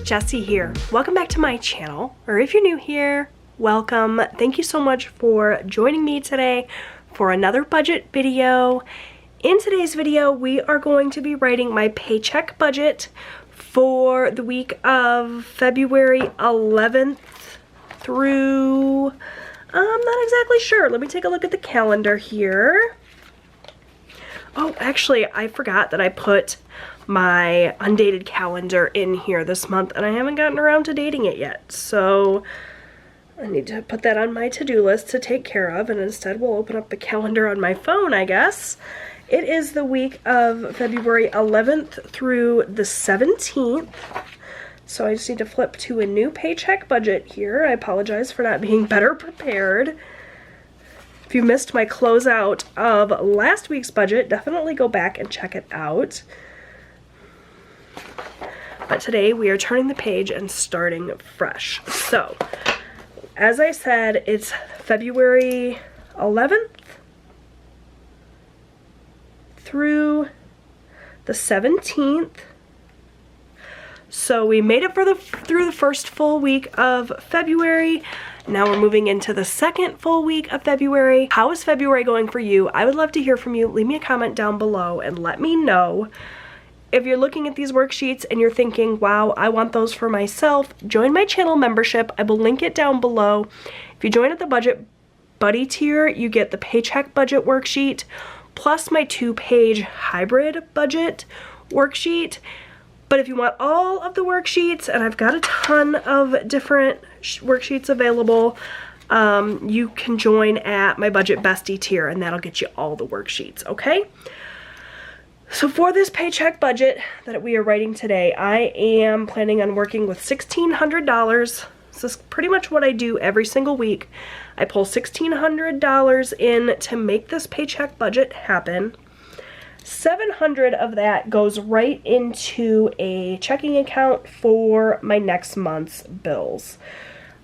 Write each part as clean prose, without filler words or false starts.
Jessie here. Welcome back to my channel, or if you're new here, welcome. Thank you so much for joining me today for another budget video. In today's video, we are going to be writing my paycheck budget for the week of February 11th through, I'm not exactly sure. Let me take a look at the calendar here. Oh, actually, I forgot that I put my undated calendar in here this month, and I haven't gotten around to dating it yet. So I need to put that on my to-do list to take care of, and instead we'll open up the calendar on my phone, I guess. It is the week of February 11th through the 17th. So I just need to flip to a new paycheck budget here. I apologize for not being better prepared. If you missed my closeout of last week's budget, definitely go back and check it out. But today we are turning the page and starting fresh. So, as I said, it's February 11th through the 17th. So we made it through the first full week of February. Now we're moving into the second full week of February. How is February going for you? I would love to hear from you. Leave me a comment down below and let me know. If you're looking at these worksheets and you're thinking, wow, I want those for myself, join my channel membership. I will link it down below. If you join at the Budget Buddy tier, you get the paycheck budget worksheet plus my 2-page hybrid budget worksheet. But if you want all of the worksheets, and I've got a ton of different worksheets available, you can join at my Budget Bestie tier, and that'll get you all the worksheets, okay? So for this paycheck budget that we are writing today, I am planning on working with $1,600. This is pretty much what I do every single week. I pull $1,600 in to make this paycheck budget happen. $700 of that goes right into a checking account for my next month's bills.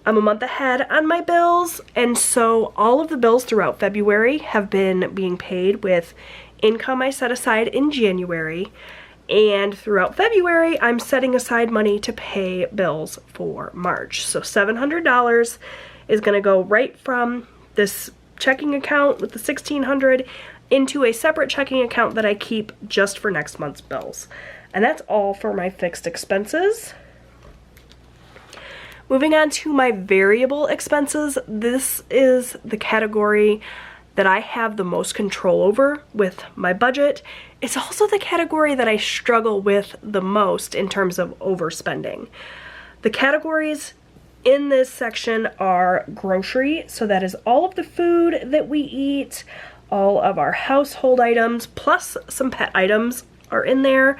I'm a month ahead on my bills, and so all of the bills throughout February have been being paid with income I set aside in January, and throughout February I'm setting aside money to pay bills for March. So $700 is going to go right from this checking account with the $1,600 into a separate checking account that I keep just for next month's bills. And that's all for my fixed expenses. Moving on to my variable expenses, this is the category that I have the most control over with my budget. It's also the category that I struggle with the most in terms of overspending. The categories in this section are grocery, so that is all of the food that we eat, all of our household items, plus some pet items are in there.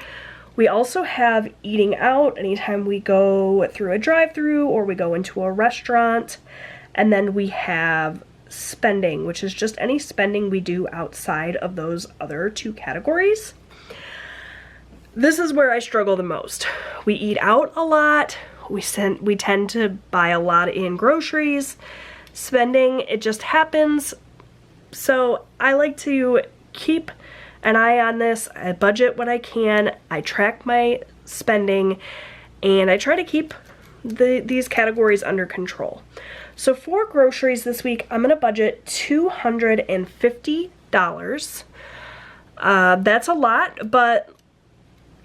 We also have eating out anytime we go through a drive-through or we go into a restaurant. And then we have spending, which is just any spending we do outside of those other two categories. This is where I struggle the most. We eat out a lot. We tend to buy a lot in groceries. Spending, it just happens. So I like to keep an eye on this. I budget what I can. I track my spending, and I try to keep these categories under control. So for groceries this week, I'm going to budget $250. That's a lot, but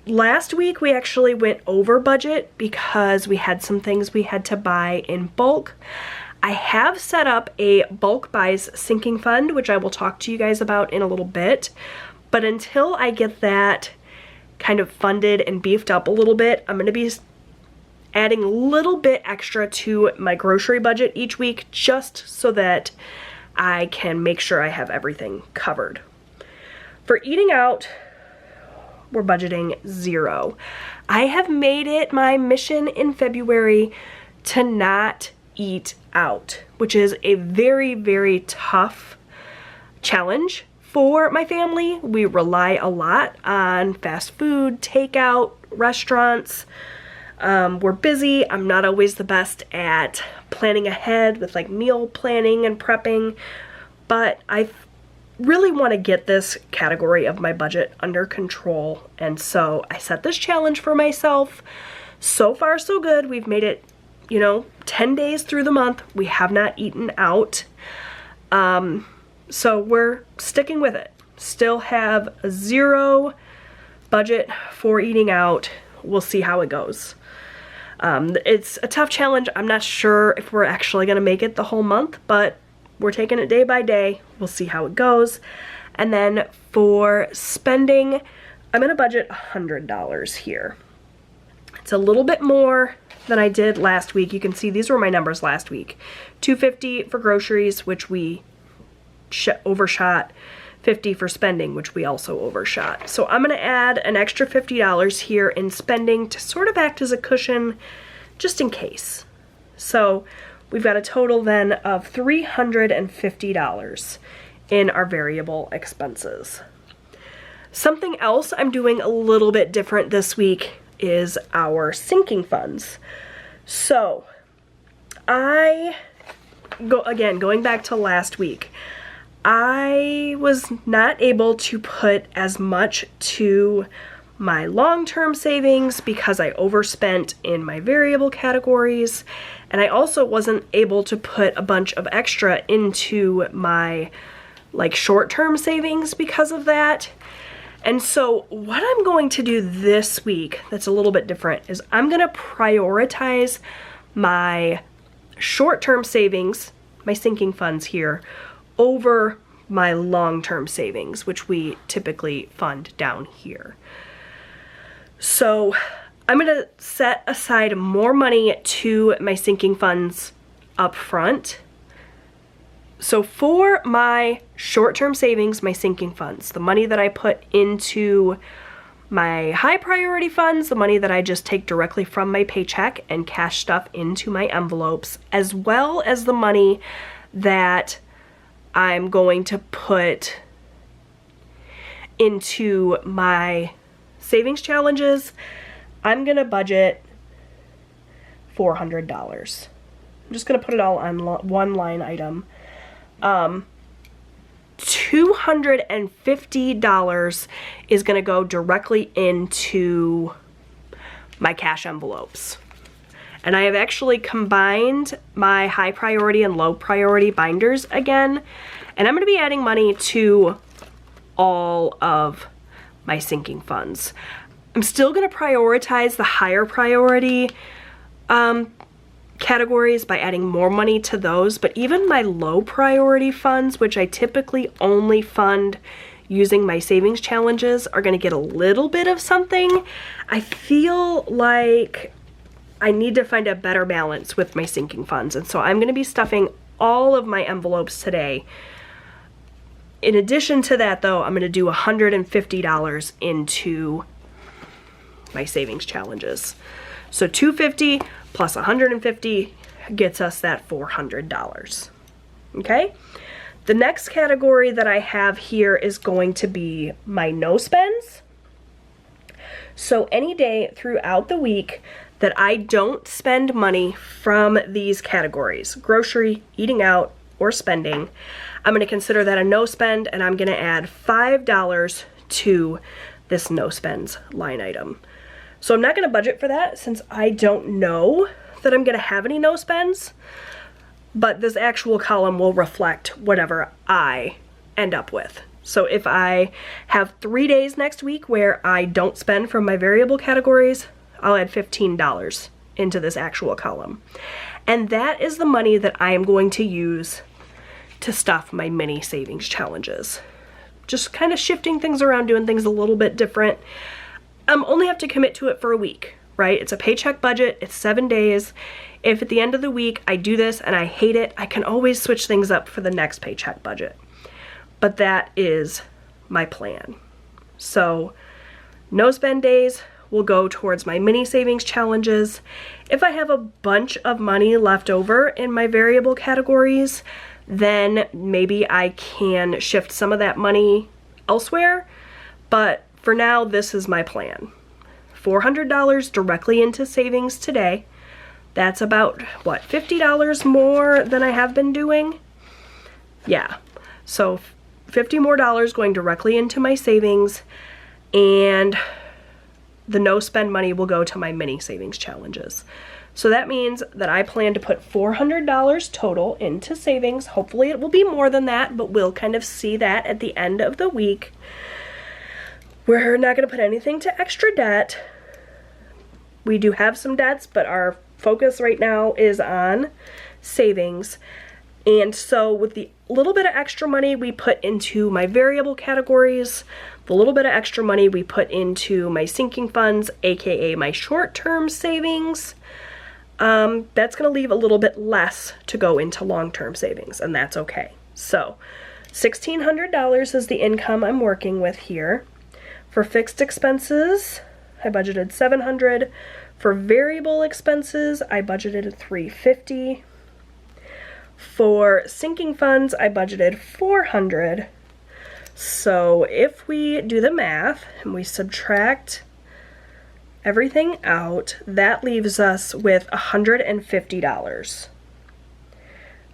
last week we actually went over budget because we had some things we had to buy in bulk. I have set up a bulk buys sinking fund, which I will talk to you guys about in a little bit. But until I get that kind of funded and beefed up a little bit, I'm going to be adding a little bit extra to my grocery budget each week just so that I can make sure I have everything covered. For eating out, we're budgeting $0. I have made it my mission in February to not eat out, which is a very, very tough challenge for my family. We rely a lot on fast food, takeout, restaurants. We're busy. I'm not always the best at planning ahead with like meal planning and prepping, but I really want to get this category of my budget under control, and so I set this challenge for myself So far, so good. We've made it, you know, 10 days through the month. We have not eaten out. So we're sticking with it. Still have a 0 budget for eating out. We'll see how it goes. It's a tough challenge. I'm not sure if we're actually going to make it the whole month, but we're taking it day by day. We'll see how it goes. And then for spending, I'm going to budget $100 here. It's a little bit more than I did last week. You can see these were my numbers last week. $250 for groceries, which we overshot. $50 for spending, which we also overshot. So I'm gonna add an extra $50 here in spending to sort of act as a cushion just in case. So we've got a total then of $350 in our variable expenses. Something else I'm doing a little bit different this week is our sinking funds. So going back to last week, I was not able to put as much to my long-term savings because I overspent in my variable categories, and I also wasn't able to put a bunch of extra into my like short-term savings because of that. And so what I'm going to do this week that's a little bit different is I'm gonna prioritize my short-term savings, my sinking funds here, over my long-term savings, which we typically fund down here. So I'm gonna set aside more money to my sinking funds up front. So for my short-term savings, my sinking funds, the money that I put into my high priority funds, the money that I just take directly from my paycheck and cash stuff into my envelopes, as well as the money that I'm going to put into my savings challenges, I'm gonna budget $400. I'm just gonna put it all on one line item. $250 is gonna go directly into my cash envelopes. And I have actually combined my high priority and low priority binders again. And I'm gonna be adding money to all of my sinking funds. I'm still gonna prioritize the higher priority categories by adding more money to those, but even my low priority funds, which I typically only fund using my savings challenges, are gonna get a little bit of something. I feel like I need to find a better balance with my sinking funds, and so I'm going to be stuffing all of my envelopes today. In addition to that, though, I'm going to do $150 into my savings challenges. So $250 plus $150 gets us that $400. Okay? The next category that I have here is going to be my no spends. So any day throughout the week that I don't spend money from these categories, grocery, eating out, or spending, I'm gonna consider that a no spend, and I'm gonna add $5 to this no spends line item. So I'm not gonna budget for that since I don't know that I'm gonna have any no spends, but this actual column will reflect whatever I end up with. So if I have 3 days next week where I don't spend from my variable categories, I'll add $15 into this actual column. And that is the money that I am going to use to stuff my mini savings challenges. Just kind of shifting things around, doing things a little bit different. Only have to commit to it for a week, right? It's a paycheck budget, it's 7 days. If at the end of the week I do this and I hate it, I can always switch things up for the next paycheck budget. But that is my plan. So no spend days will go towards my mini savings challenges. If I have a bunch of money left over in my variable categories, then maybe I can shift some of that money elsewhere. But for now, this is my plan. $400 directly into savings today. That's about, what, $50 more than I have been doing? Yeah, so $50 more going directly into my savings, and the no spend money will go to my mini savings challenges. So that means that I plan to put $400 total into savings. Hopefully it will be more than that, but we'll kind of see that at the end of the week. We're not going to put anything to extra debt. We do have some debts, but our focus right now is on savings. And so with the little bit of extra money we put into my variable categories, the little bit of extra money we put into my sinking funds, aka my short-term savings, that's going to leave a little bit less to go into long-term savings, and that's okay. So $1,600 is the income I'm working with here. For fixed expenses, I budgeted $700. For variable expenses, I budgeted $350. For sinking funds, I budgeted $400. So if we do the math and we subtract everything out, that leaves us with $150.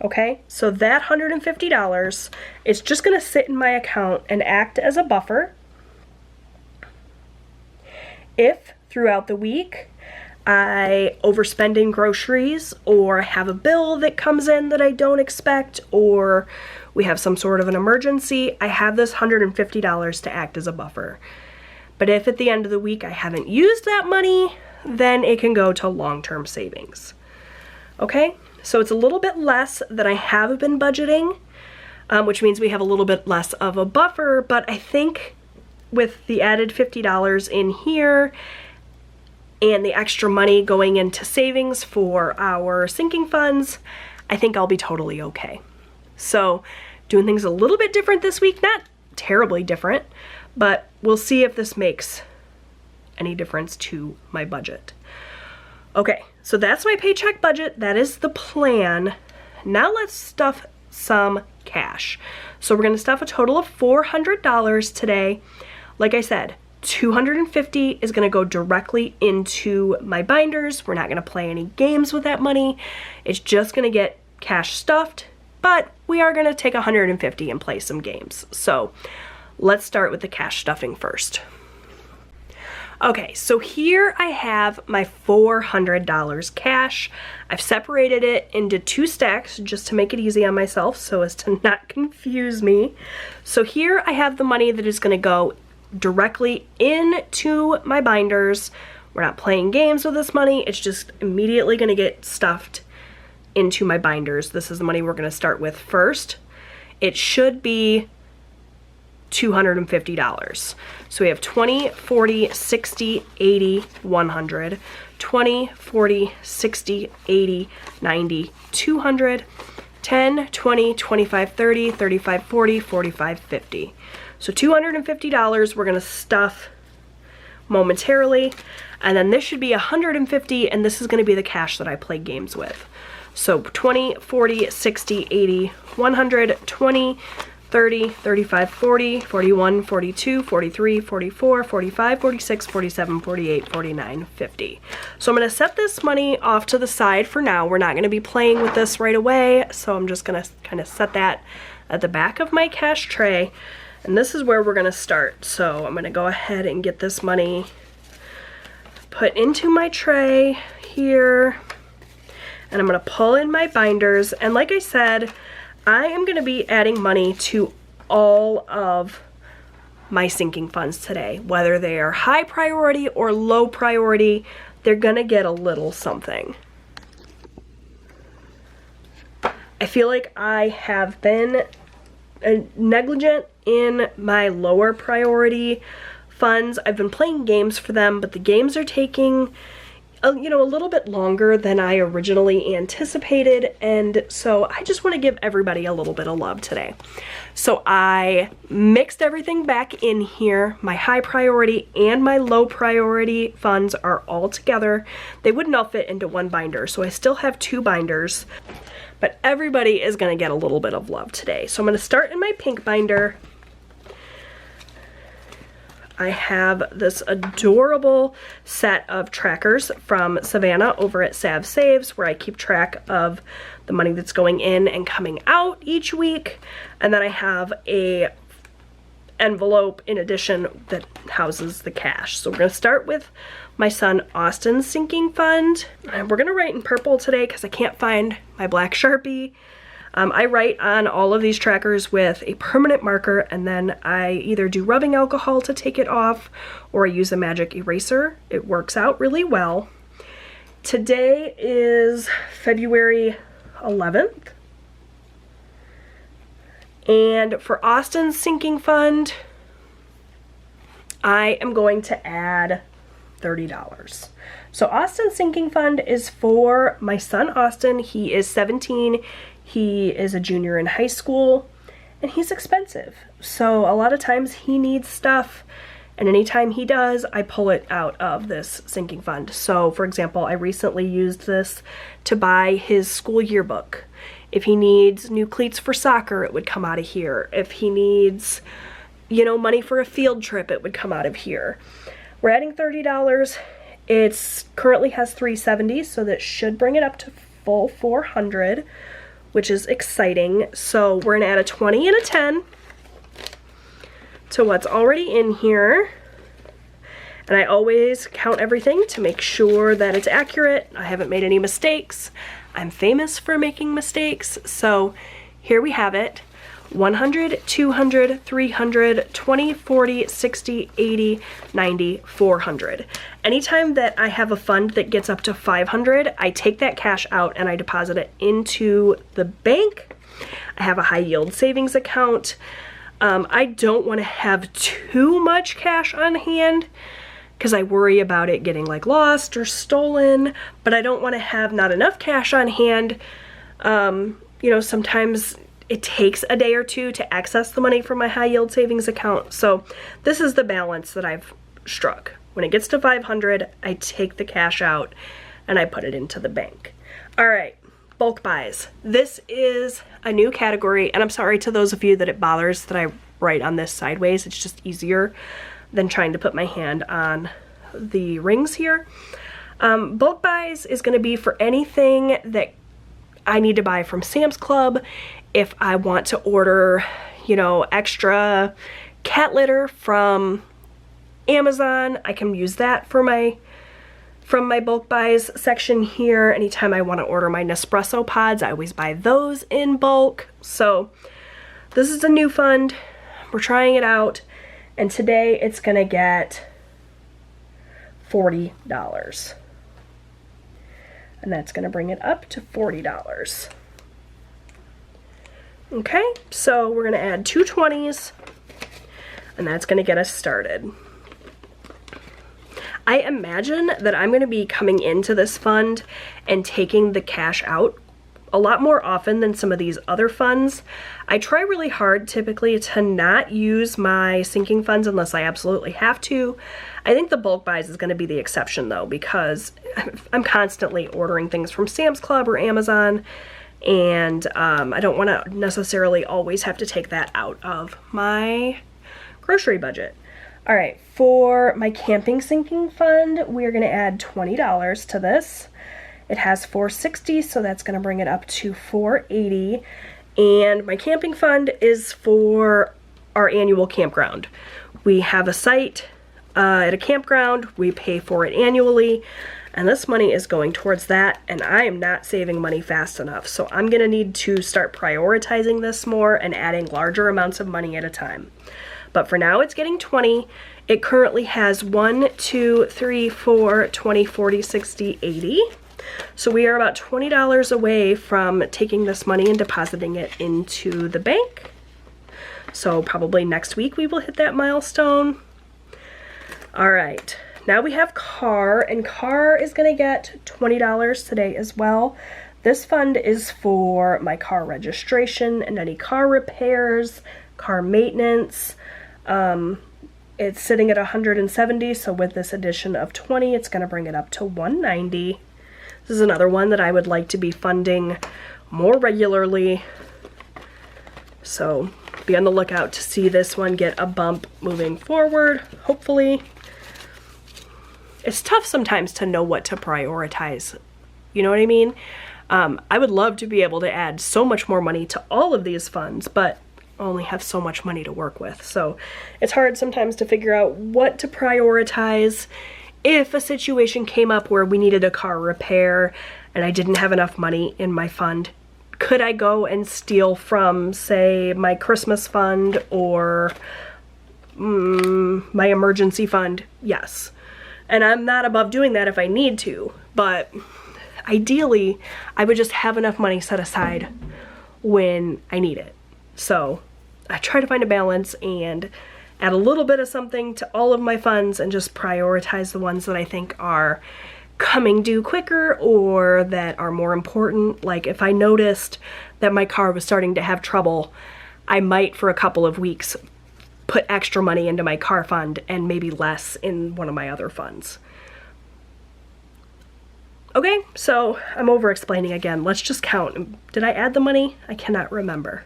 Okay, so that $150 is just going to sit in my account and act as a buffer. If throughout the week I overspend in groceries, or have a bill that comes in that I don't expect, or we have some sort of an emergency, I have this $150 to act as a buffer. But if at the end of the week I haven't used that money, then it can go to long-term savings. Okay, so it's a little bit less than I have been budgeting, which means we have a little bit less of a buffer, but I think with the added $50 in here and the extra money going into savings for our sinking funds, I think I'll be totally okay. So doing things a little bit different this week, not terribly different, but we'll see if this makes any difference to my budget. Okay, so that's my paycheck budget. That is the plan. Now let's stuff some cash. So we're gonna stuff a total of $400 today. Like I said, $250 is gonna go directly into my binders. We're not gonna play any games with that money. It's just gonna get cash stuffed, but we are gonna take $150 and play some games. So let's start with the cash stuffing first. Okay, so here I have my $400 cash. I've separated it into 2 stacks just to make it easy on myself so as to not confuse me. So here I have the money that is gonna go directly into my binders. We're not playing games with this money. It's just immediately gonna get stuffed into my binders. This is the money we're gonna start with first. It should be $250. So we have 20, 40, 60, 80, 100, 20, 40, 60, 80, 90, 200, 10, 20, 25, 30, 35, 40, 45, 50. So $250 we're gonna stuff momentarily, and then this should be $150, and this is gonna be the cash that I play games with. So 20, 40, 60, 80, 100, 20, 30, 35, 40, 41, 42, 43, 44, 45, 46, 47, 48, 49, 50. So I'm gonna set this money off to the side for now. We're not gonna be playing with this right away, so I'm just gonna kind of set that at the back of my cash tray. And this is where we're gonna start. So I'm gonna go ahead and get this money put into my tray here. And I'm gonna pull in my binders. And like I said, I am gonna be adding money to all of my sinking funds today. Whether they are high priority or low priority, they're gonna get a little something. I feel like I have been negligent in my lower priority funds. I've been playing games for them, but the games are taking a little bit longer than I originally anticipated, and so I just want to give everybody a little bit of love today. So I mixed everything back in here. My high priority and my low priority funds are all together. They wouldn't all fit into one binder, so I still have 2 binders, but everybody is going to get a little bit of love today. So I'm going to start in my pink binder. I have this adorable set of trackers from Savannah over at Sav Saves, where I keep track of the money that's going in and coming out each week. And then I have a envelope in addition that houses the cash. So we're gonna start with my son Austin's sinking fund. And we're gonna write in purple today because I can't find my black Sharpie. I write on all of these trackers with a permanent marker, and then I either do rubbing alcohol to take it off or I use a magic eraser. It works out really well. Today is February 11th. And for Austin's sinking fund, I am going to add $30. So Austin's sinking fund is for my son Austin. He is 17. He is a junior in high school, and he's expensive. So a lot of times he needs stuff, and anytime he does, I pull it out of this sinking fund. So for example, I recently used this to buy his school yearbook. If he needs new cleats for soccer, it would come out of here. If he needs, you know, money for a field trip, it would come out of here. We're adding $30. It's currently has $370, so that should bring it up to full $400, which is exciting. So we're gonna add a 20 and a 10 to what's already in here. And I always count everything to make sure that it's accurate. I haven't made any mistakes. I'm famous for making mistakes. So here we have it. 100, 200, 300, 20, 40, 60, 80, 90, 400. Anytime that I have a fund that gets up to 500, I take that cash out and I deposit it into the bank. I have a high yield savings account. I don't want to have too much cash on hand because I worry about it getting like lost or stolen, but I don't want to have not enough cash on hand. You know, sometimes it takes a day or two to access the money from my high yield savings account. So this is the balance that I've struck. When it gets to 500, I take the cash out and I put it into the bank. All right, bulk buys. This is a new category, and I'm sorry to those of you that it bothers that I write on this sideways. It's just easier than trying to put my hand on the rings here. Bulk buys is gonna be for anything that I need to buy from Sam's Club. If I want to order, you know, extra cat litter from Amazon, I can use that for from my bulk buys section here. Anytime I want to order my Nespresso pods, I always buy those in bulk. So this is a new fund. We're trying it out, and today it's gonna get $40. And that's gonna bring it up to $40. Okay, so we're gonna add 2 20s, and that's gonna get us started. I imagine that I'm gonna be coming into this fund and taking the cash out a lot more often than some of these other funds. I try really hard typically to not use my sinking funds unless I absolutely have to. I think the bulk buys is gonna be the exception though, because I'm constantly ordering things from Sam's Club or Amazon, and I don't want to necessarily always have to take that out of my grocery budget. All right, for my camping sinking fund, we're going to add $20 to this. It has $460, so that's going to bring it up to $480. And my camping fund is for our annual campground. We have a site at a campground. We pay for it annually. And this money is going towards that, and I am not saving money fast enough. So I'm gonna need to start prioritizing this more and adding larger amounts of money at a time. But for now, it's getting 20. It currently has 1, 2, 3, 4, 20, 40, 60, 80. So we are about $20 away from taking this money and depositing it into the bank. So probably next week we will hit that milestone. All right. Now we have car, and car is gonna get $20 today as well. This fund is for my car registration and any car repairs, car maintenance. It's sitting at 170, so with this addition of 20, it's gonna bring it up to 190. This is another one that I would like to be funding more regularly. So be on the lookout to see this one get a bump moving forward, hopefully. It's tough sometimes to know what to prioritize. You know what I mean? I would love to be able to add so much more money to all of these funds, but only have so much money to work with. So it's hard sometimes to figure out what to prioritize. If a situation came up where we needed a car repair and I didn't have enough money in my fund, could I go and steal from, say, my Christmas fund or my emergency fund? Yes. And I'm not above doing that if I need to, but ideally I would just have enough money set aside when I need it. So I try to find a balance and add a little bit of something to all of my funds and just prioritize the ones that I think are coming due quicker or that are more important. Like if I noticed that my car was starting to have trouble, I might for a couple of weeks put extra money into my car fund and maybe less in one of my other funds. Okay, so I'm over explaining again. Let's just count. Did I add the money? I cannot remember.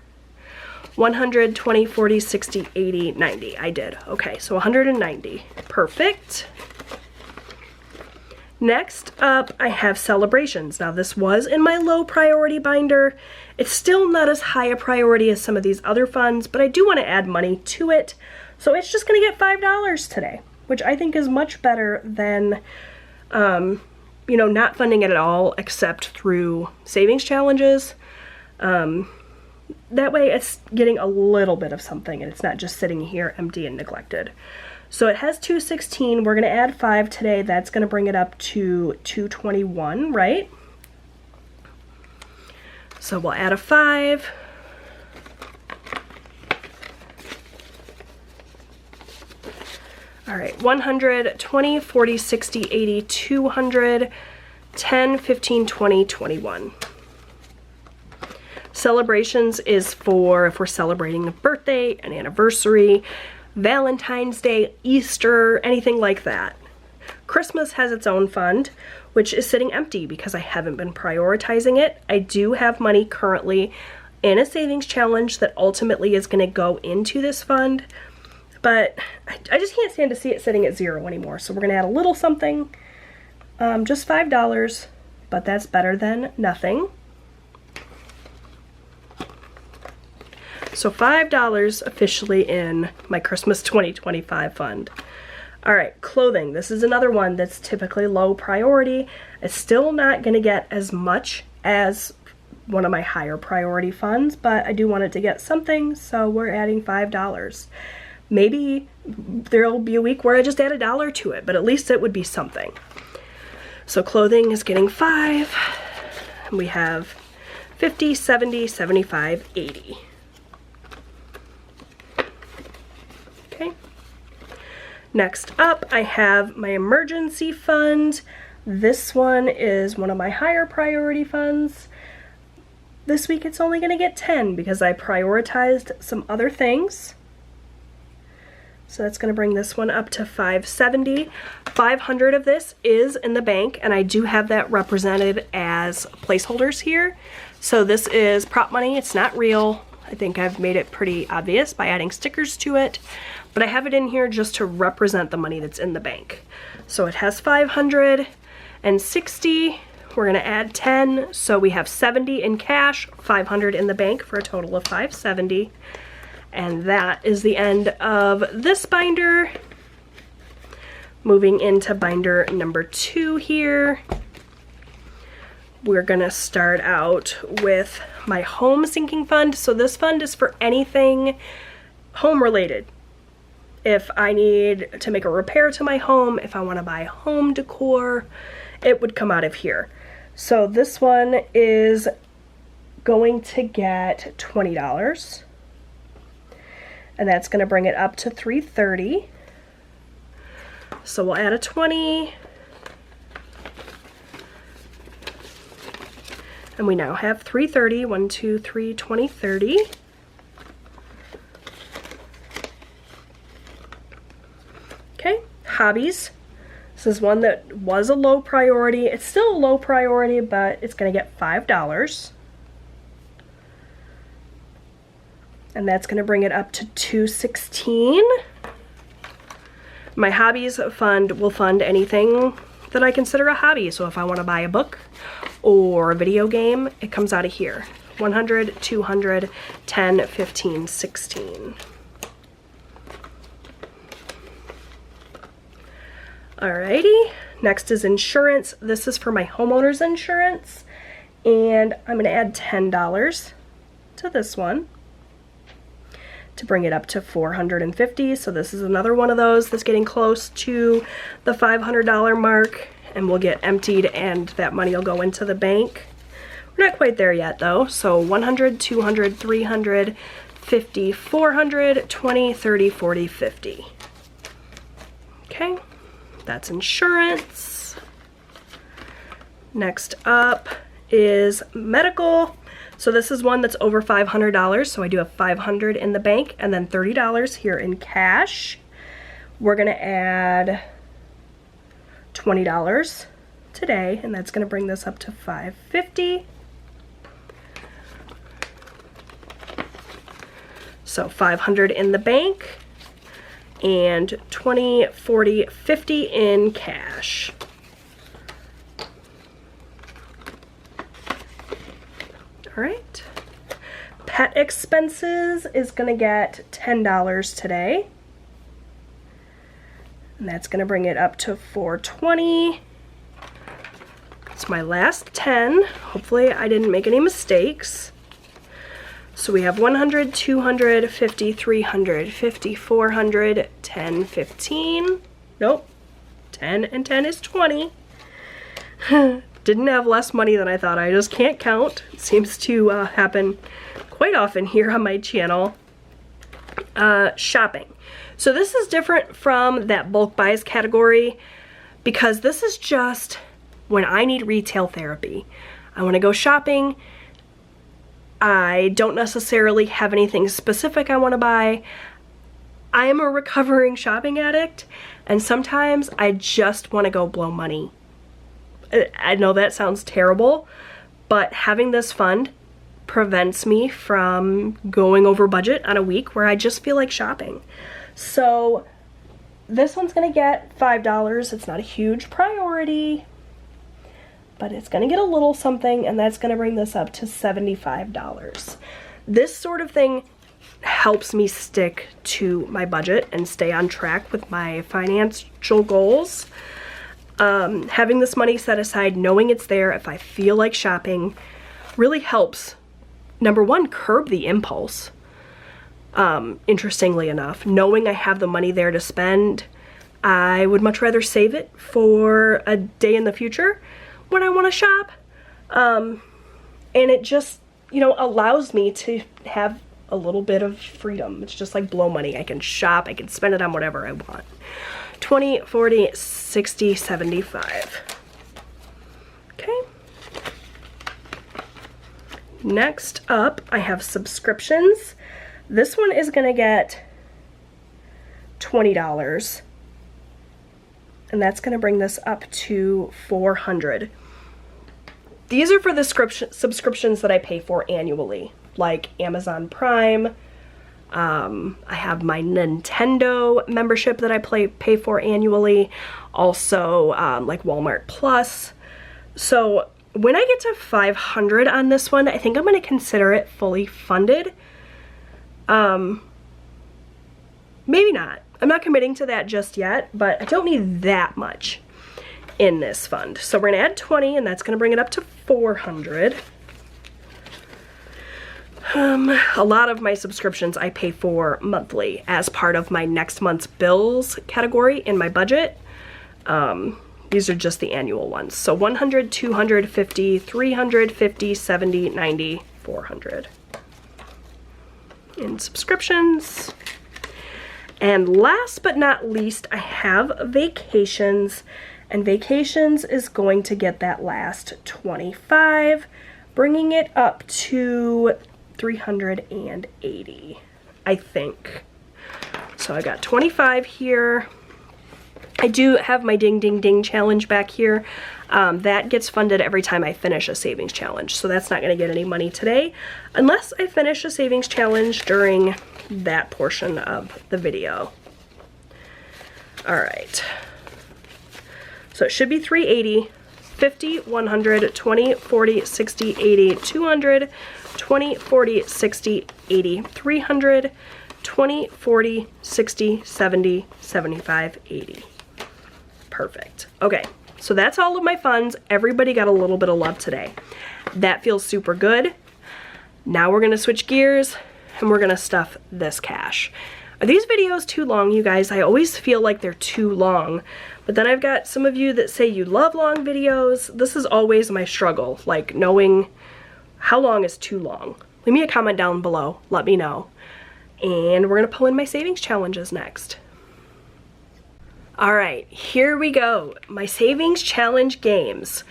100, 20, 40, 60, 80, 90. I did. Okay, so 190. Perfect. Next up, I have celebrations. Now this was in my low priority binder. It's still not as high a priority as some of these other funds, but I do want to add money to it. So it's just going to get $5 today, which I think is much better than, you know, not funding it at all except through savings challenges. That way it's getting a little bit of something and it's not just sitting here empty and neglected. So it has 216. We're going to add 5 today. That's going to bring it up to 221, right? So we'll add a 5. All right, 100, 20, 40, 60, 80, 200, 10, 15, 20, 21. Celebrations is for if we're celebrating a birthday, an anniversary, Valentine's Day, Easter, anything like that. Christmas has its own fund, which is sitting empty because I haven't been prioritizing it. I do have money currently in a savings challenge that ultimately is going to go into this fund, but I just can't stand to see it sitting at 0 anymore. So we're going to add a little something, just $5, but that's better than nothing. So $5 officially in my Christmas 2025 fund. All right, clothing. This is another one that's typically low priority. It's still not going to get as much as one of my higher priority funds, but I do want it to get something, so we're adding $5. Maybe there'll be a week where I just add $1 to it, but at least it would be something. So clothing is getting 5. And we have 50, 70, 75, 80. Okay. Next up, I have my emergency fund. This one is one of my higher priority funds. This week it's only going to get 10 because I prioritized some other things. So that's going to bring this one up to 570. 500 of this is in the bank, and I do have that represented as placeholders here. So this is prop money. It's not real. I think I've made it pretty obvious by adding stickers to it, but I have it in here just to represent the money that's in the bank. So it has 560. We're gonna add 10, so we have 70 in cash, 500 in the bank for a total of 570. And that is the end of this binder. Moving into binder number 2 here. We're gonna start out with my home sinking fund. So this fund is for anything home related. If I need to make a repair to my home, if I want to buy home decor, it would come out of here. So this one is going to get $20. And that's going to bring it up to $330. So we'll add a 20. And we now have $330. 1, 2, 3, 20, 30. Okay, hobbies. This is one that was a low priority. It's still a low priority, but it's going to get $5. And that's going to bring it up to $216. My hobbies fund will fund anything that I consider a hobby. So if I want to buy a book or a video game, it comes out of here. 100, 200, 10, 15, 16. Alrighty, next is insurance. This is for my homeowner's insurance, and I'm gonna add $10 to this one to bring it up to $450. So this is another one of those that's getting close to the $500 mark, and will get emptied and that money will go into the bank. We're not quite there yet though. So 100, 200, 300, 50, 400, 20, 30, 40, 50. Okay, that's insurance. Next up is medical. So this is one that's over $500. So I do have $500 in the bank and then $30 here in cash. We're gonna add $20 today, and that's gonna bring this up to $550. So $500 in the bank and 20, 40, 50 in cash. All right. Pet expenses is gonna get $10 today. And that's gonna bring it up to $420. It's my last 10. Hopefully I didn't make any mistakes. So we have 100, 200, 50, 300, 50, 400, 10, 15. Nope, 10 and 10 is 20. Didn't have less money than I thought. I just can't count. It seems to happen quite often here on my channel. Shopping. So this is different from that bulk buys category because this is just when I need retail therapy. I want to go shopping. I don't necessarily have anything specific I want to buy. I am a recovering shopping addict, and sometimes I just want to go blow money. I know that sounds terrible, but having this fund prevents me from going over budget on a week where I just feel like shopping. So this one's gonna get $5. It's not a huge priority, but it's gonna get a little something, and that's gonna bring this up to $75. This sort of thing helps me stick to my budget and stay on track with my financial goals. Having this money set aside, knowing it's there if I feel like shopping, really helps, number one, curb the impulse. Interestingly enough, knowing I have the money there to spend, I would much rather save it for a day in the future when I want to shop. And it just, you know, allows me to have a little bit of freedom. It's just like blow money. I can shop, I can spend it on whatever I want. 20, 40, 60, 75. Okay. Next up, I have subscriptions. This one is gonna get $20. And that's gonna bring this up to $400. These are for the subscriptions that I pay for annually, like Amazon Prime. I have my Nintendo membership that I pay for annually. Also, like Walmart Plus. So when I get to 500 on this one, I think I'm gonna consider it fully funded. Maybe not. I'm not committing to that just yet, but I don't need that much in this fund. So we're gonna add 20, and that's gonna bring it up to 400. A lot of my subscriptions I pay for monthly as part of my next month's bills category in my budget. These are just the annual ones. So 100, 200, 50, 300, 50, 70, 90, 400 in subscriptions. And last but not least, I have vacations, and vacations is going to get that last 25, bringing it up to 380, I think. So I got 25 here. I do have my ding ding ding challenge back here. That gets funded every time I finish a savings challenge, so that's not going to get any money today unless I finish a savings challenge during that portion of the video. All right, so it should be 380, 50, 100, 20, 40, 60, 80, 200, 20, 40, 60, 80, 300, 20, 40, 60, 70, 75, 80. Perfect. Okay, so that's all of my funds. Everybody got a little bit of love today. That feels super good. Now we're gonna switch gears and we're gonna stuff this cash. Are these videos too long, you guys? I always feel like they're too long, but then I've got some of you that say you love long videos. This is always my struggle, like knowing how long is too long. Leave me a comment down below, let me know. And we're gonna pull in my savings challenges next. All right, here we go. My savings challenge games.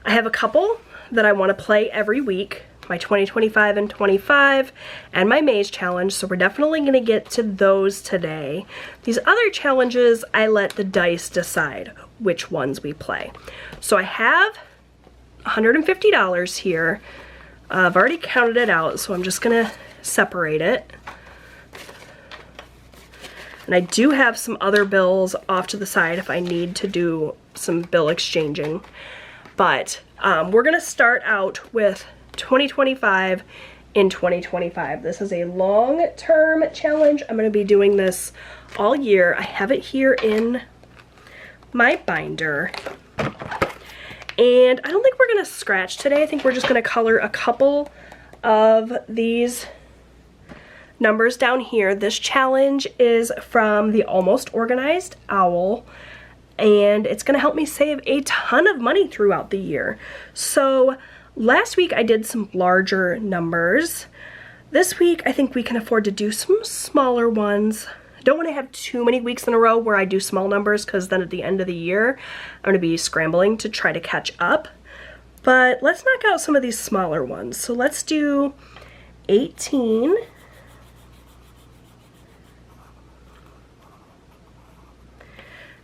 I have a couple that I wanna play every week. My 2025 and 25 and my maze challenge, so we're definitely gonna get to those today. These other challenges, I let the dice decide which ones we play. So I have $150 here. I've already counted it out, so I'm just gonna separate it. And I do have some other bills off to the side if I need to do some bill exchanging. But we're gonna start out with 2025 in 2025. This is a long-term challenge. I'm gonna be doing this all year. I have it here in my binder. And I don't think we're gonna scratch today. I think we're just gonna color a couple of these numbers down here. This challenge is from the Almost Organized Owl, and it's gonna help me save a ton of money throughout the year. So last week I did some larger numbers. This week I think we can afford to do some smaller ones. I don't want to have too many weeks in a row where I do small numbers, because then at the end of the year I'm going to be scrambling to try to catch up. But let's knock out some of these smaller ones. So let's do 18.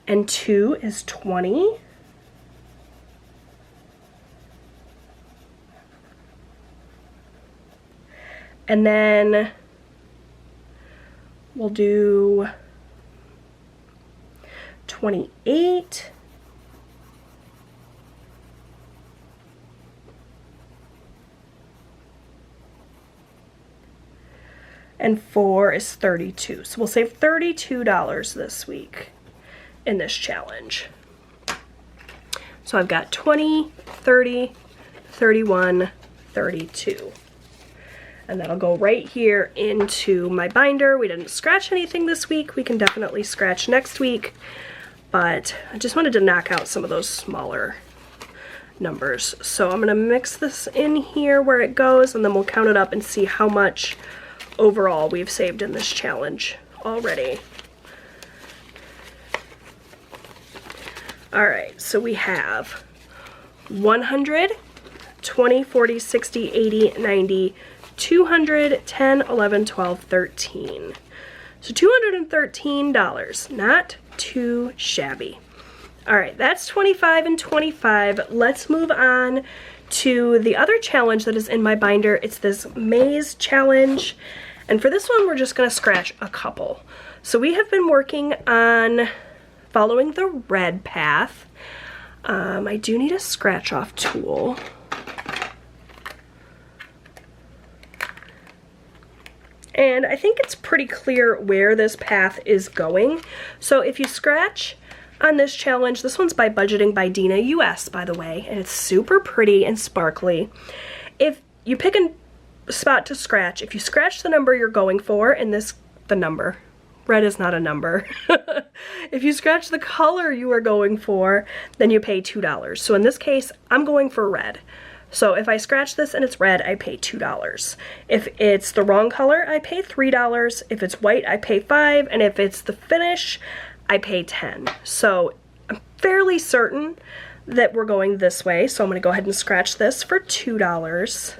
And 2 is 20. And then we'll do 28. And 4 is 32. So we'll save $32 this week in this challenge. So I've got 20, 30, 31, 32. And that'll go right here into my binder. We didn't scratch anything this week. We can definitely scratch next week. But I just wanted to knock out some of those smaller numbers. So I'm gonna mix this in here where it goes, and then we'll count it up and see how much overall we've saved in this challenge already. All right, so we have 100, 20, 40, 60, 80, 90, 200, 10, 11, 12, 13. So $213, not too shabby. All right, that's 25 and 25. Let's move on to the other challenge that is in my binder. It's this maze challenge. And for this one, we're just gonna scratch a couple. So we have been working on following the red path. I do need a scratch off tool. And I think it's pretty clear where this path is going. So if you scratch on this challenge, this one's by Budgeting by Dina US, by the way, and it's super pretty and sparkly. If you pick a spot to scratch, if you scratch the number you're going for, and the number, red is not a number. If you scratch the color you are going for, then you pay $2. So in this case, I'm going for red. So if I scratch this and it's red, I pay $2. If it's the wrong color, I pay $3. If it's white, I pay $5. And if it's the finish, I pay $10. So I'm fairly certain that we're going this way. So I'm gonna go ahead and scratch this for $2.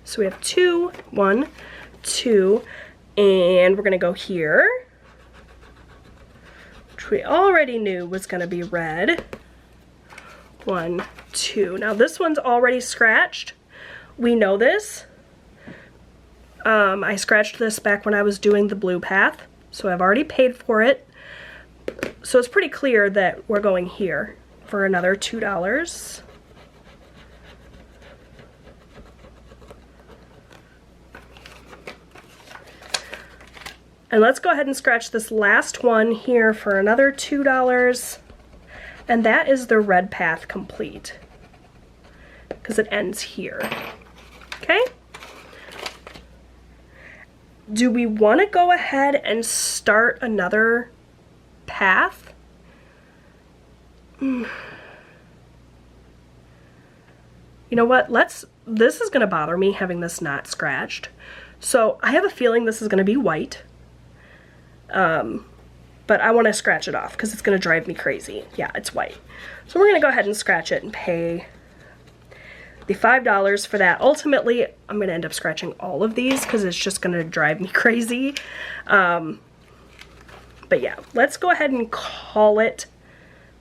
So we have 2, 1, 2, and we're gonna go here, which we already knew was gonna be red. 1, 2. Now this one's already scratched. We know this. I scratched this back when I was doing the blue path, so I've already paid for it. So it's pretty clear that we're going here. for another $2. And let's go ahead and scratch this last one here for another $2. And that is the red path complete, because it ends here. Okay? Do we want to go ahead and start another path? You know what? This is going to bother me having this not scratched. So I have a feeling this is going to be white. But I want to scratch it off because it's going to drive me crazy. Yeah, it's white. So we're going to go ahead and scratch it and pay the $5 for that. Ultimately, I'm going to end up scratching all of these because it's just going to drive me crazy. But yeah, let's go ahead and call it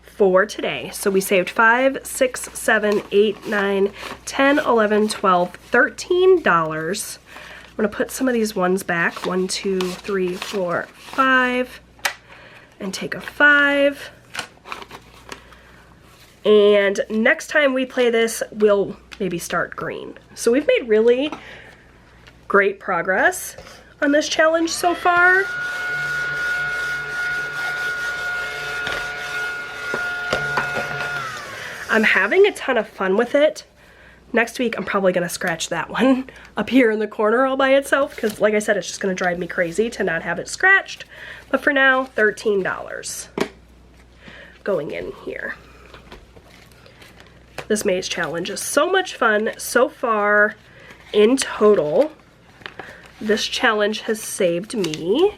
for today. So we saved 5, 6, 7, 8, 9, 10, 11, 12, $13. I'm going to put some of these ones back. 1, 2, 3, 4, 5. And take a 5. And next time we play this, we'll maybe start green. So we've made really great progress on this challenge so far. I'm having a ton of fun with it. Next week, I'm probably going to scratch that one up here in the corner all by itself because, like I said, it's just going to drive me crazy to not have it scratched. But for now, $13 going in here. This maze challenge is so much fun so far. In total, this challenge has saved me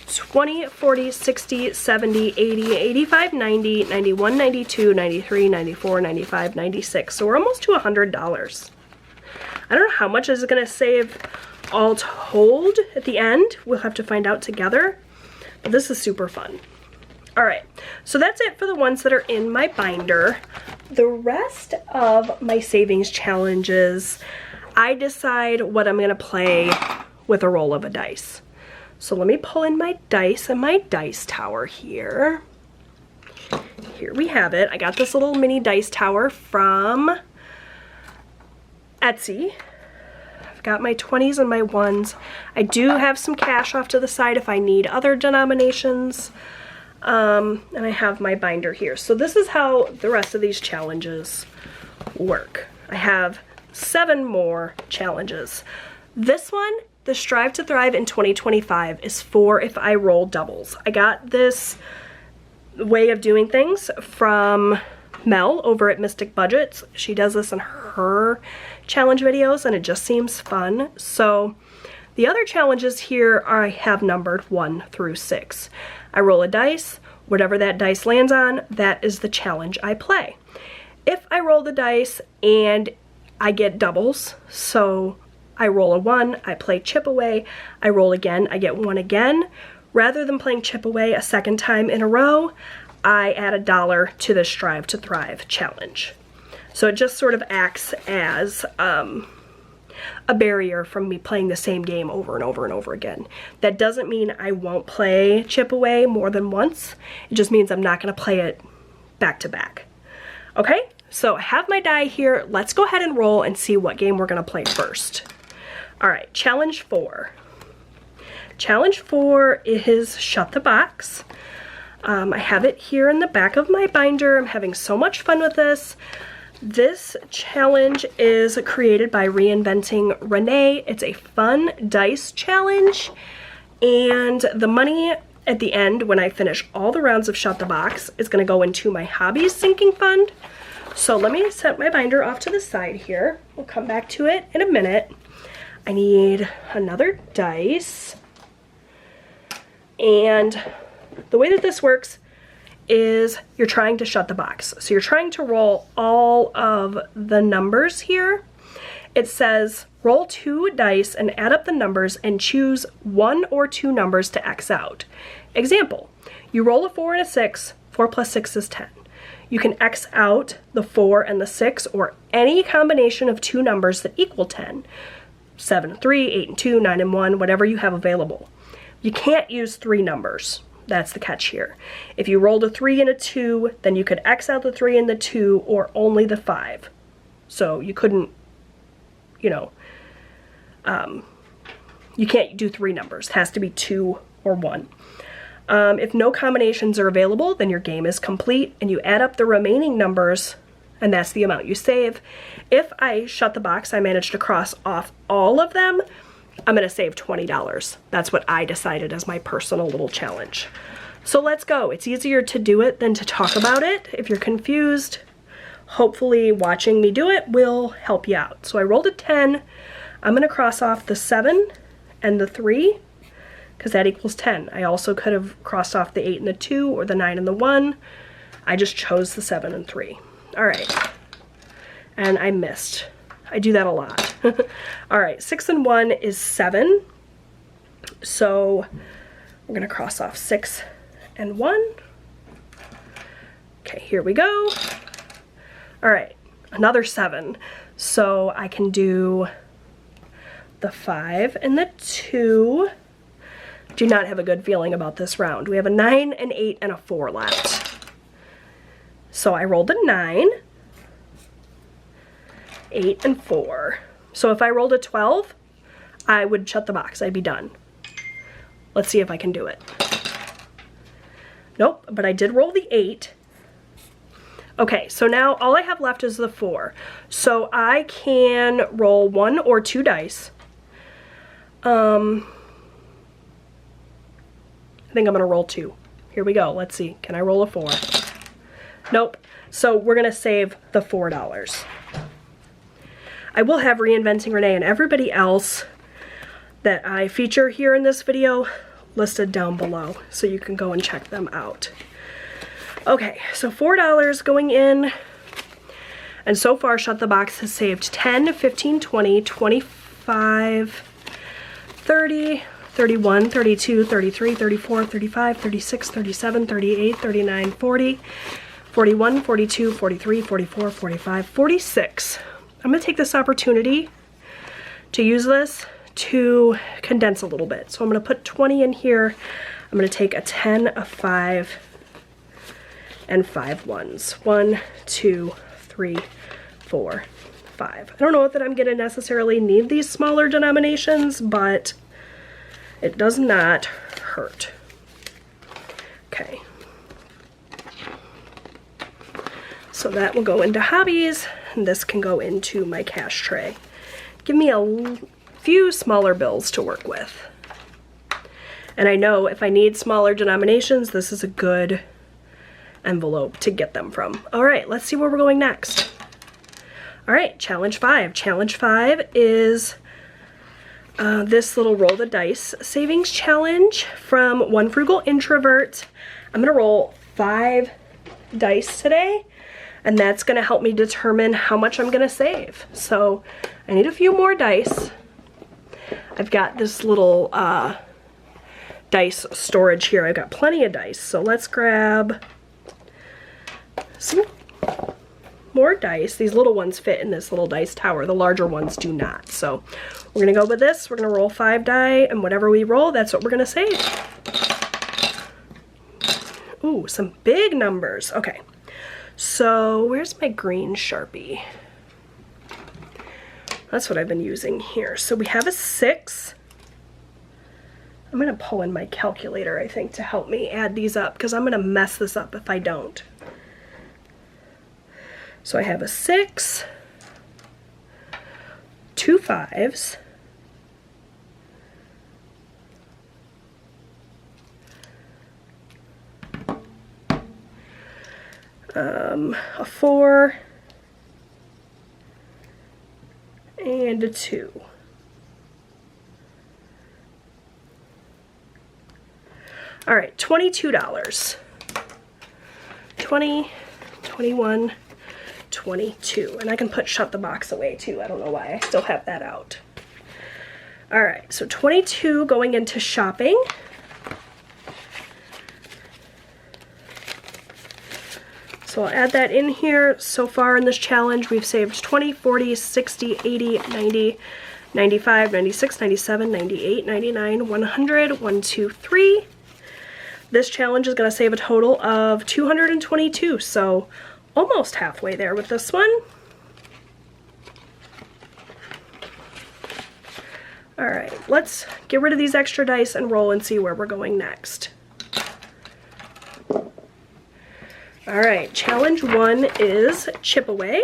$20, $40, $60, $70, $80, $85, $90, $91, $92, $93, $94, $95, $96. So we're almost to $100. I don't know how much is it going to save all told at the end. We'll have to find out together. But this is super fun. All right, so that's it for the ones that are in my binder. The rest of my savings challenges, I decide what I'm going to play with a roll of a dice. So let me pull in my dice and my dice tower here. Here we have it. I got this little mini dice tower from Etsy. I've got my 20s and my 1s. I do have some cash off to the side if I need other denominations. And I have my binder here. So this is how the rest of these challenges work. I have 7 more challenges. This one, the Strive to Thrive in 2025, is for if I roll doubles. I got this way of doing things from Mel over at Mystic Budgets. She does this in her challenge videos and it just seems fun. So the other challenges here I have numbered 1 through 6. I roll a dice. Whatever that dice lands on, that is the challenge I play. If I roll the dice and I get doubles, so I roll a 1, I play chip away, I roll again, I get 1 again. Rather than playing chip away a second time in a row, I add $1 to the Strive to Thrive challenge. So it just sort of acts as a barrier from me playing the same game over and over and over again. That doesn't mean I won't play chip away more than once. It just means I'm not going to play it back to back. Okay, so I have my die here. Let's go ahead and roll and see what game we're going to play first. All right, challenge 4. Challenge 4 is Shut the Box. I have it here in the back of my binder. I'm having so much fun with this. This challenge is created by Reinventing Renee. It's a fun dice challenge, and the money at the end, when I finish all the rounds of Shut the Box, is going to go into my hobbies sinking fund. So let me set my binder off to the side here. We'll come back to it in a minute. I need another dice, and the way that this works is you're trying to shut the box. So you're trying to roll all of the numbers here. It says roll 2 dice and add up the numbers and choose 1 or 2 numbers to X out. Example, you roll a 4 and a 6, 4 plus 6 is 10. You can X out the 4 and the 6 or any combination of 2 numbers that equal 10. 7 and 3, 8 and 2, 9 and 1, whatever you have available. You can't use 3 numbers. That's the catch here. If you rolled a 3 and a 2, then you could X out the 3 and the 2 or only the 5. So you couldn't, you know, you can't do 3 numbers. It has to be 2 or 1. If no combinations are available, then your game is complete and you add up the remaining numbers and that's the amount you save. If I shut the box, I managed to cross off all of them, I'm gonna save $20. That's what I decided as my personal little challenge. So let's go. It's easier to do it than to talk about it. If you're confused, hopefully watching me do it will help you out. So I rolled a 10. I'm gonna cross off the 7 and the 3 because that equals 10. I also could have crossed off the 8 and the 2 or the 9 and the 1. I just chose the 7 and 3. All right, and I missed. I do that a lot. All right, 6 and 1 is 7. So we're gonna cross off 6 and 1. Okay, here we go. All right, another 7. So I can do the 5 and the 2. Do not have a good feeling about this round. We have a 9, an 8, and a 4 left. So I rolled a 9, 8, and 4. So if I rolled a 12, I would shut the box. I'd be done. Let's see if I can do it. Nope, but I did roll the 8. Okay, so now all I have left is the 4. So I can roll 1 or 2 dice. I think I'm gonna roll 2. Here we go, let's see. Can I roll a 4? Nope. So we're gonna save the $4. I will have Reinventing Renee and everybody else that I feature here in this video listed down below, so you can go and check them out. Okay, so $4 going in, and so far Shut the Box has saved 10, 15, 20, 25, 30, 31, 32, 33, 34, 35, 36, 37, 38, 39, 40, 41, 42, 43, 44, 45, 46. I'm gonna take this opportunity to use this to condense a little bit. So I'm gonna put 20 in here. I'm gonna take a 10, a 5, and 5 ones. 1, 2, 3, 4, 5. I don't know that I'm gonna necessarily need these smaller denominations, but it does not hurt. Okay. So that will go into hobbies, and this can go into my cash tray. Give me a few smaller bills to work with. And I know if I need smaller denominations, this is a good envelope to get them from. All right, let's see where we're going next. All right, challenge 5. Challenge 5 is this little roll the dice savings challenge from One Frugal Introvert. I'm gonna roll 5 dice today, and that's gonna help me determine how much I'm gonna save. So I need a few more dice. I've got this little dice storage here. I've got plenty of dice. So let's grab some more dice. These little ones fit in this little dice tower. The larger ones do not. So we're gonna go with this. We're gonna roll 5 die, and whatever we roll, that's what we're gonna save. Ooh, some big numbers. Okay. So where's my green Sharpie? That's what I've been using here. So we have a 6. I'm gonna pull in my calculator, I think, to help me add these up, because I'm gonna mess this up if I don't. So I have a 6, 2 5s, a 4, and a 2. All right, $22. 20, 21, 22. And I can put Shut the Box away too. I don't know why I still have that out. All right, so 22 going into shopping. So I'll add that in here. So far in this challenge, we've saved 20, 40, 60, 80, 90, 95, 96, 97, 98, 99, 100, 1, 2, 3. This challenge is going to save a total of 222, so almost halfway there with this one. All right, let's get rid of these extra dice and roll and see where we're going next. All right, challenge 1 is chip away.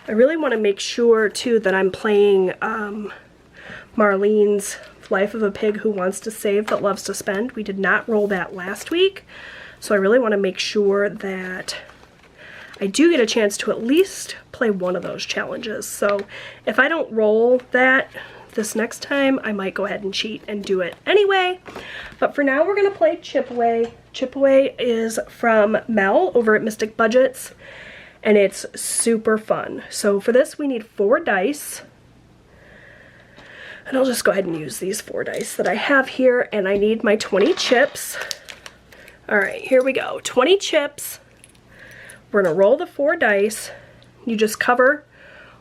I really want to make sure too that I'm playing Marlene's Life of a Pig Who Wants to Save But Loves to Spend. We did not roll that last week, so I really want to make sure that I do get a chance to at least play one of those challenges. So if I don't roll that this next time, I might go ahead and cheat and do it anyway. But for now, we're going to play Chip Away. Chip Away is from Mel over at Mystic Budgets, and it's super fun. So for this, we need 4 dice. And I'll just go ahead and use these 4 dice that I have here, and I need my 20 chips. All right, here we go. 20 chips. We're gonna roll the 4 dice. You just cover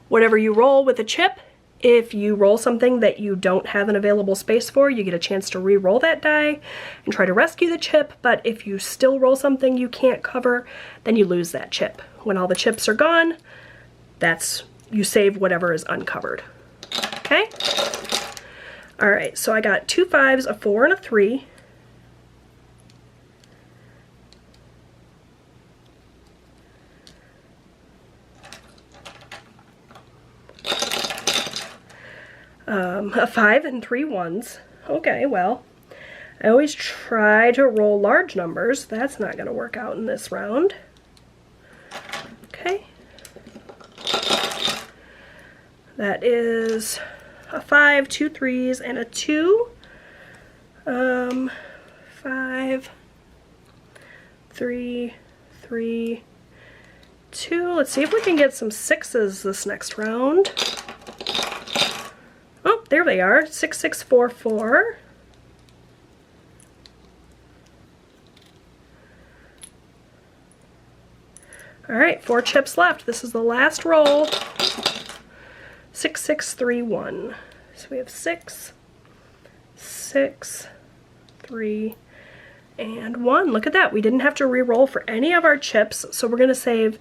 whatever you roll with a chip. If you roll something that you don't have an available space for, you get a chance to re-roll that die and try to rescue the chip. But if you still roll something you can't cover, then you lose that chip. When all the chips are gone, you save whatever is uncovered. Okay? All right, so I got 2 5s, a 4, and a 3. A 5 and 3 1s. Okay, well, I always try to roll large numbers. That's not going to work out in this round. Okay. That is a 5, 2 3s, and a 2. 5, 3, 3, 2. Let's see if we can get some 6s this next round. Oh, there they are. 6, 6, 4, 4. All right, 4 chips left. This is the last roll. 6, 6, 3, 1. So we have 6, 6, 3, and 1. Look at that. We didn't have to re-roll for any of our chips, so we're going to save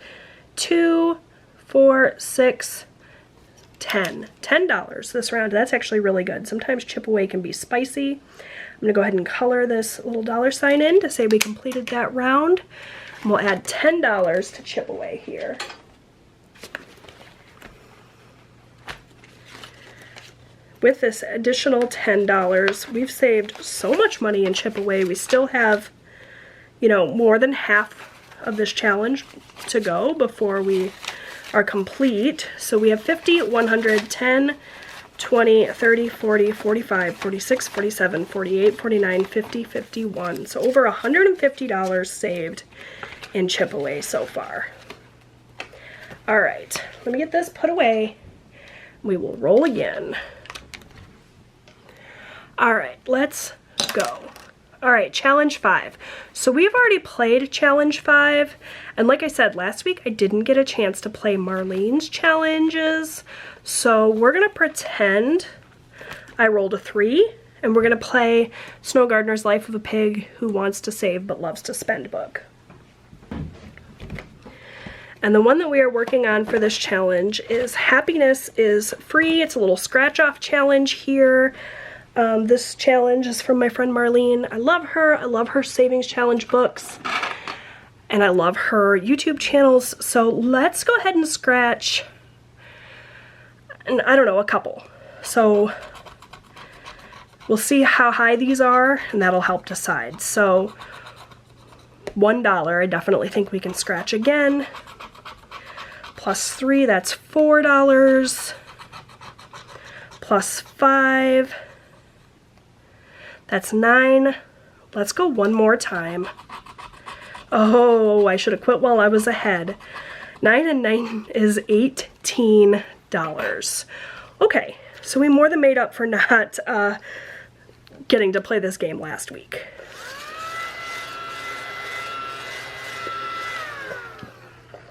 2, 4, 6, 10. $10 this round. That's actually really good. Sometimes chip away can be spicy. I'm going to go ahead and color this little $ in to say we completed that round. And we'll add $10 to chip away here. With this additional $10, we've saved so much money in chip away. We still have, you know, more than half of this challenge to go before we are complete. So we have 50, 100, 10, 20, 30, 40, 45, 46, 47, 48, 49, 50, 51. So over $150 saved in chip away so far. All right, let me get this put away. We will roll again. All right, let's go. All right, challenge 5. So we've already played challenge 5, and like I said last week, I didn't get a chance to play Marlene's challenges. So we're gonna pretend I rolled a 3, and we're gonna play Snow Gardener's Life of a Pig Who Wants to Save But Loves to Spend book. And the one that we are working on for this challenge is Happiness is Free. It's a little scratch-off challenge here. This challenge is from my friend Marlene. I love her. I love her savings challenge books. And I love her YouTube channels. So let's go ahead and scratch, and I don't know, a couple. So we'll see how high these are, and that'll help decide. So $1, I definitely think we can scratch again. Plus 3, that's $4. Plus 5. That's 9. Let's go one more time. Oh, I should have quit while I was ahead. 9 and 9 is $18. Okay, so we more than made up for not getting to play this game last week.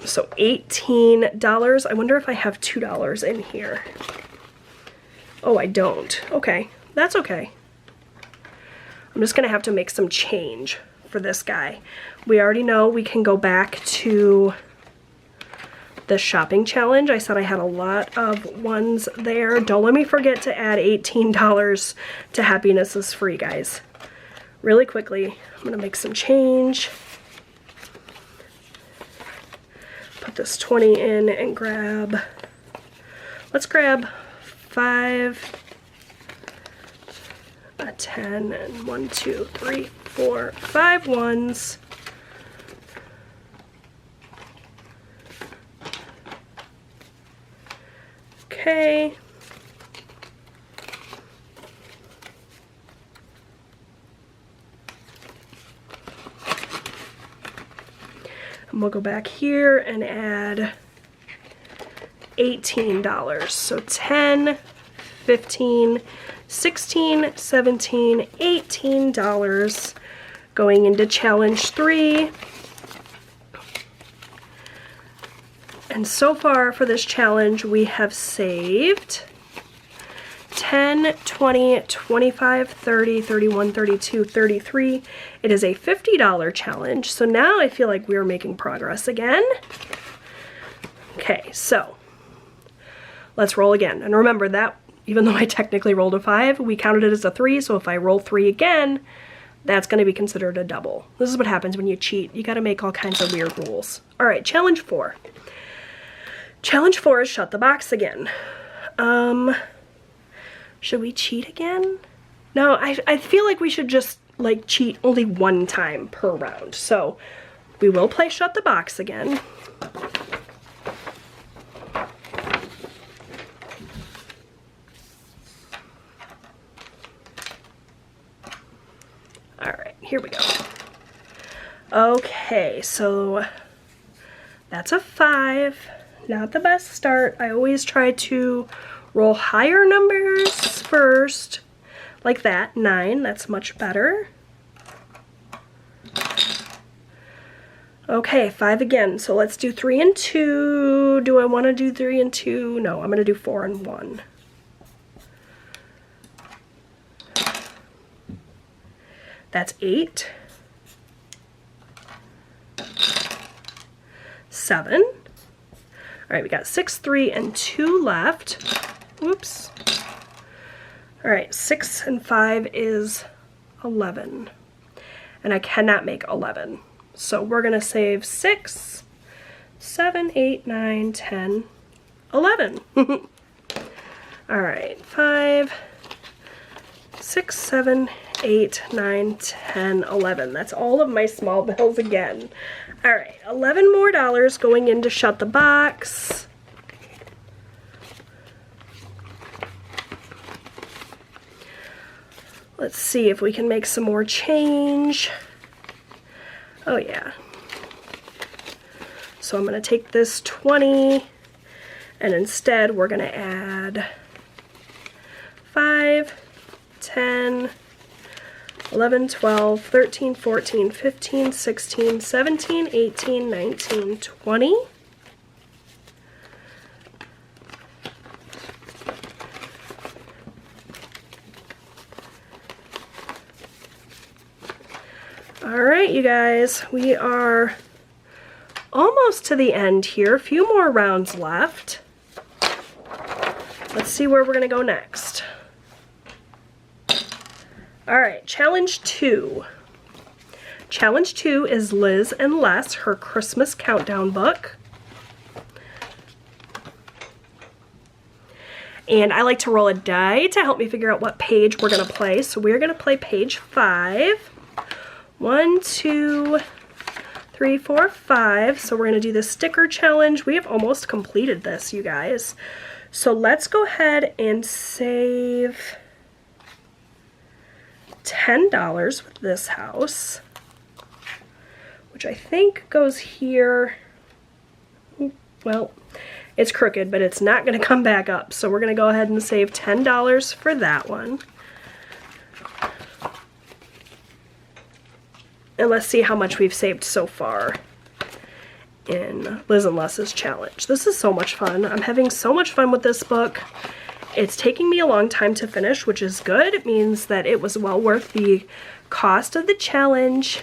So $18. I wonder if I have $2 in here. Oh, I don't. Okay, that's okay. I'm just gonna have to make some change for this guy. We already know we can go back to the shopping challenge. I said I had a lot of ones there. Don't let me forget to add $18 to Happiness is Free, guys. Really quickly, I'm gonna make some change. Put this 20 in and grab, let's grab 5, a 10, and 1, 2, 3, 4, 5 ones. Okay. And we'll go back here and add $18. So 10, 15, 16, 17, $18 going into challenge 3. And so far for this challenge, we have saved 10, 20, 25, 30, 31, 32, 33. It is a $50 challenge. So now I feel like we are making progress again. Okay, so let's roll again. And remember that even though I technically rolled a 5, we counted it as a 3. So if I roll 3 again, that's going to be considered a double. This is what happens when you cheat. You got to make all kinds of weird rules. All right, challenge 4. Challenge 4 is shut the box again. Should we cheat again? No, I feel like we should just like cheat only one time per round. So we will play shut the box again. All right, here we go. Okay, so that's a 5. Not the best start. I always try to roll higher numbers first, like that. 9, that's much better. Okay, 5 again. So let's do 3 and 2. Do I want to do 3 and 2? No, I'm going to do 4 and 1. That's 8. 7. All right, we got 6, 3, and 2 left. Whoops. All right, 6 and 5 is 11. And I cannot make 11. So we're gonna save 6, 7, 8, 9, 10, 11. All right, 5, 6, 7, 8, 9, 10, 11. That's all of my small bills again. All right, $11 more going in to shut the box. Let's see if we can make some more change. Oh yeah. So I'm gonna take this 20 and instead we're gonna add 5, 10, 11, 12, 13, 14, 15, 16, 17, 18, 19, 20. All right, you guys, we are almost to the end here. A few more rounds left. Let's see where we're gonna go next. All right, challenge 2. Challenge 2 is Liz and Les, her Christmas countdown book. And I like to roll a die to help me figure out what page we're gonna play. So we're gonna play page 5. 1, 2, 3, 4, 5. So we're gonna do the sticker challenge. We have almost completed this, you guys. So let's go ahead and save $10 with this house, which I think goes here. Well, it's crooked, but it's not going to come back up. So we're going to go ahead and save $10 for that one. And let's see how much we've saved so far. in Liz and Les's challenge. This is so much fun. I'm having so much fun with this book. It's taking me a long time to finish, which is good. It means that it was well worth the cost of the challenge.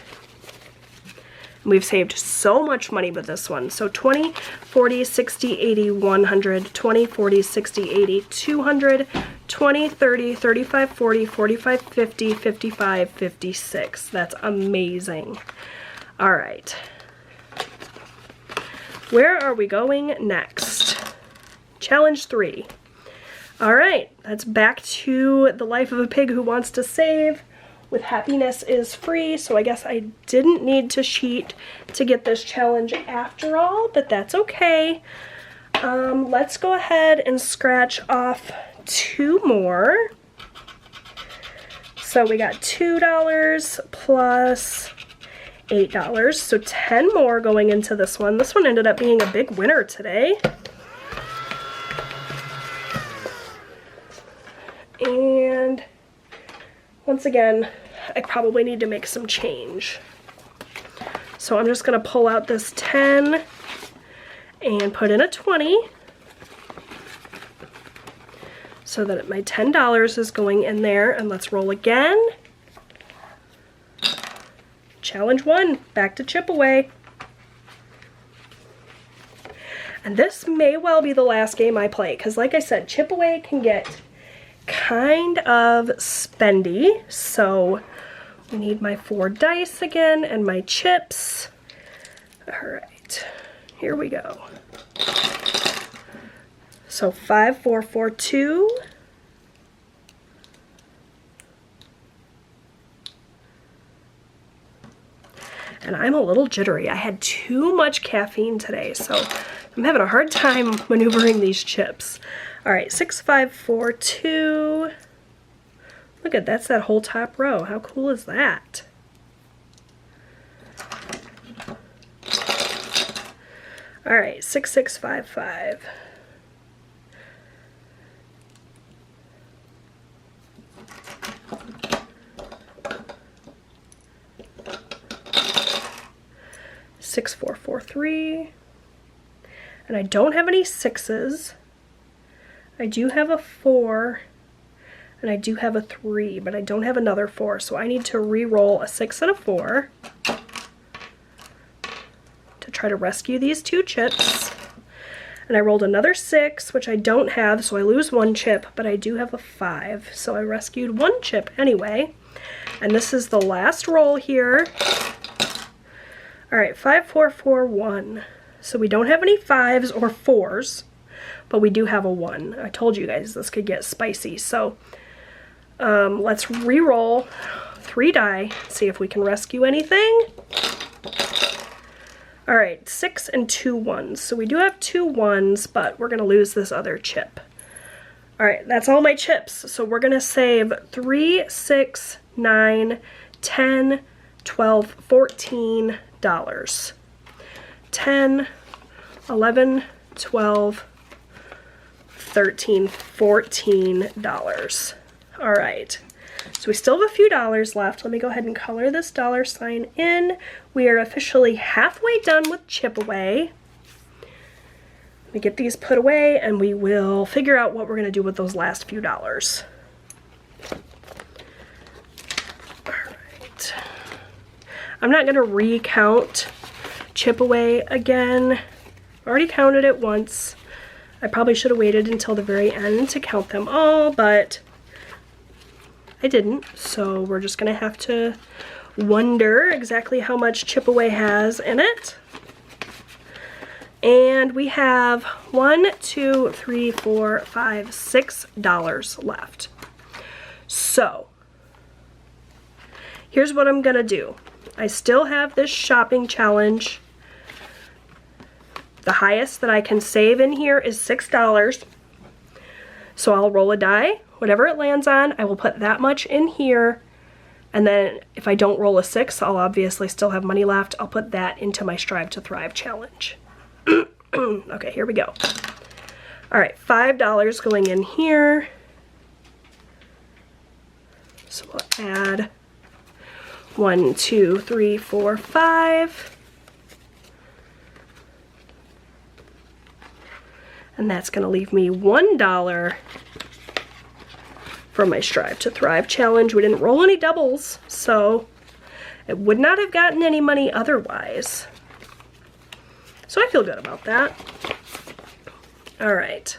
We've saved so much money with this one. So 20, 40, 60, 80, 100, 20, 40, 60, 80, 200, 20, 30, 35, 40, 45, 50, 55, 56. That's amazing. All right. Where are we going next? Challenge 3. All right, that's back to the life of a pig who wants to save. With happiness is free, so I guess I didn't need to cheat to get this challenge after all, but that's okay. Let's go ahead and scratch off 2 more. So we got $2 plus $8, so 10 more going into this one. This one ended up being a big winner today. And once again, I probably need to make some change. So I'm just going to pull out this 10 and put in a 20 so that my $10 is going in there. And let's roll again. Challenge 1, back to chip away. And this may well be the last game I play, because like I said, chip away can get kind of spendy. So we need my 4 dice again and my chips. All right, here we go. So 5, 4, 4, 2. And I'm a little jittery. I had too much caffeine today, so I'm having a hard time maneuvering these chips. All right, 6, 5, 4, 2. Look at that's that whole top row. How cool is that? All right, 6, 6, 5, 5. Six, 4, 4, 3. And I don't have any 6s. I do have a 4. And I do have a 3, but I don't have another 4, so I need to re-roll a 6 and a 4 to try to rescue these 2 chips. And I rolled another 6, which I don't have, so I lose 1 chip, but I do have a 5, so I rescued 1 chip anyway. And this is the last roll here. All right, 5, 4, 4, 1. So we don't have any 5s or 4s, but we do have a 1. I told you guys this could get spicy, so let's re-roll 3 die, see if we can rescue anything. All right, 6 and 2 1s. So we do have 2 1s, but we're gonna lose this other chip. All right, that's all my chips. So we're gonna save 3, 6, 9, 10, 12, $14. 10, 11, 12, 13, $14. All right, so we still have a few dollars left. Let me go ahead and color this $sign in. We are officially halfway done with chip away. Let me get these put away and we will figure out what we're gonna do with those last few dollars. All right, I'm not gonna recount chip away again. I already counted it once. I probably should have waited until the very end to count them all, but I didn't, so we're just gonna have to wonder exactly how much chip away has in it. And we have $1, 2, 3, 4, 5, $6 left. So here's what I'm gonna do. I still have this shopping challenge. The highest that I can save in here is $6. So I'll roll a die. Whatever it lands on, I will put that much in here. And then if I don't roll a 6, I'll obviously still have money left. I'll put that into my Strive to Thrive challenge. Okay, here we go. All right, $5 going in here. So we'll add 1, 2, 3, 4, 5. And that's gonna leave me $1 from my Strive to Thrive challenge. We didn't roll any doubles, so I would not have gotten any money otherwise. So I feel good about that. All right.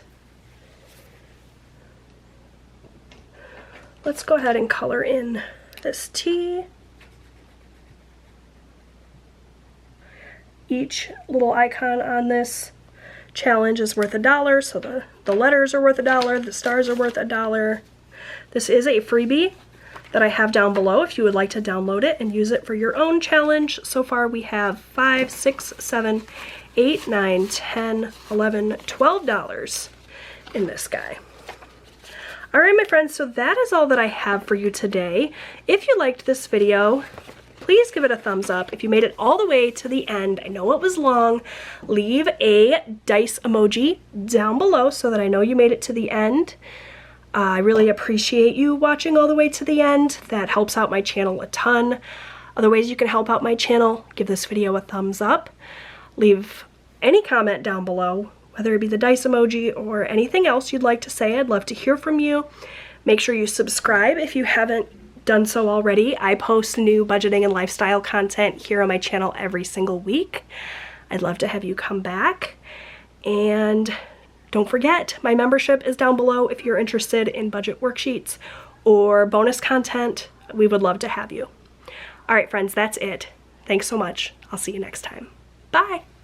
Let's go ahead and color in this T. Each little icon on this challenge is worth $1, so the letters are worth $1, the stars are worth $1. This is a freebie that I have down below if you would like to download it and use it for your own challenge. So far we have $5, $6, $7, $8, $9, $10, $11, $12 in this guy. All right, my friends, so that is all that I have for you today. If you liked this video, please give it a thumbs up. If you made it all the way to the end, I know it was long, leave a dice emoji down below so that I know you made it to the end. I really appreciate you watching all the way to the end. That helps out my channel a ton. Other ways you can help out my channel: give this video a thumbs up, leave any comment down below, whether it be the dice emoji or anything else you'd like to say. I'd love to hear from you. Make sure you subscribe if you haven't done so already. I post new budgeting and lifestyle content here on my channel every single week. I'd love to have you come back. And don't forget, my membership is down below if you're interested in budget worksheets or bonus content. We would love to have you. All right, friends, that's it. Thanks so much. I'll see you next time. Bye.